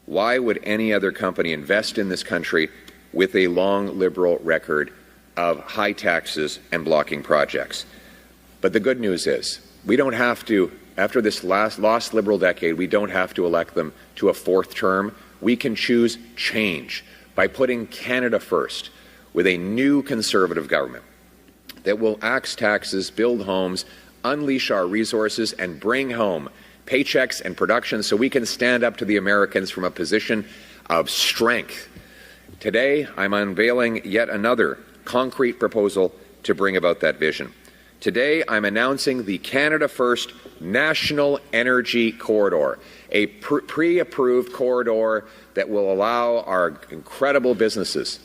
Why would any other company invest in this country with a long Liberal record of high taxes and blocking projects? But the good news is we don't have to, after this lost Liberal decade, we don't have to elect them to a fourth term. We can choose change by putting Canada first with a new Conservative government that will axe taxes, build homes, unleash our resources, and bring home paychecks and production so we can stand up to the Americans from a position of strength. Today, I'm unveiling yet another concrete proposal to bring about that vision. Today, I'm announcing the Canada First National Energy Corridor, a pre-approved corridor that will allow our incredible businesses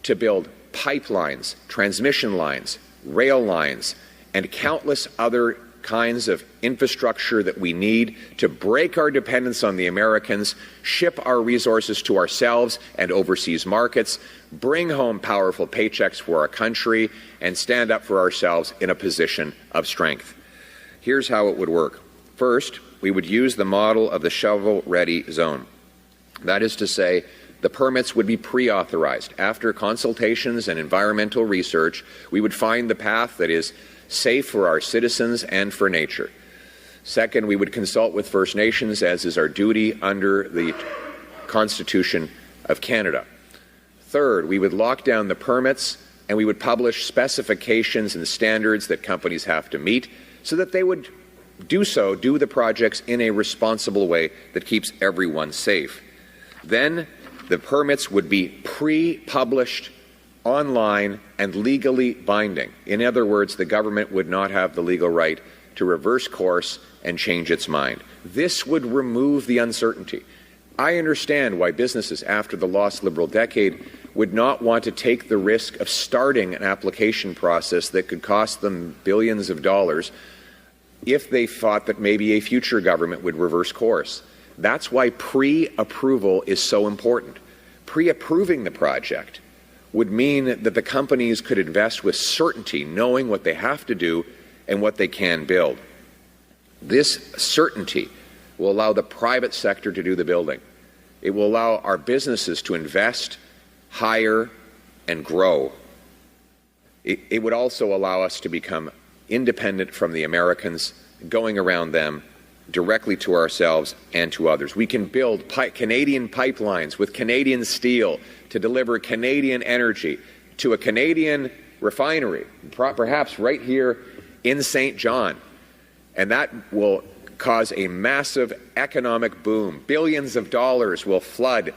to build pipelines, transmission lines, rail lines, and countless other kinds of infrastructure that we need to break our dependence on the Americans, ship our resources to ourselves and overseas markets, bring home powerful paychecks for our country, and stand up for ourselves in a position of strength. Here's how it would work. First, we would use the model of the shovel-ready zone. That is to say, the permits would be pre-authorized. After consultations and environmental research, we would find the path that is safe for our citizens and for nature. Second, we would consult with First Nations, as is our duty under the Constitution of Canada. Third, we would lock down the permits and we would publish specifications and standards that companies have to meet so that they would do the projects in a responsible way that keeps everyone safe. Then the permits would be pre-published online and legally binding. In other words, the government would not have the legal right to reverse course and change its mind. This would remove the uncertainty. I understand why businesses after the lost Liberal decade would not want to take the risk of starting an application process that could cost them billions of dollars if they thought that maybe a future government would reverse course. That's why pre-approval is so important. Pre-approving the project would mean that the companies could invest with certainty, knowing what they have to do and what they can build. This certainty will allow the private sector to do the building. It will allow our businesses to invest, hire, and grow. It would also allow us to become independent from the Americans, going around them directly to ourselves and to others. We can build Canadian pipelines with Canadian steel to deliver Canadian energy to a Canadian refinery, perhaps right here in St. John. And that will cause a massive economic boom. Billions of dollars will flood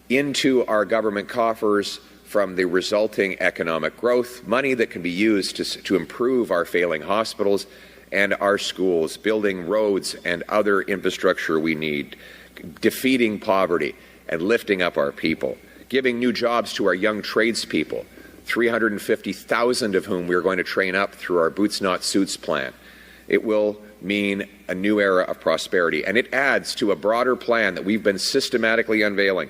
into our government coffers from the resulting economic growth, money that can be used to improve our failing hospitals and our schools, building roads and other infrastructure we need, defeating poverty and lifting up our people, giving new jobs to our young tradespeople, 350,000 of whom we're going to train up through our Boots Not Suits plan. It will mean a new era of prosperity, and it adds to a broader plan that we've been systematically unveiling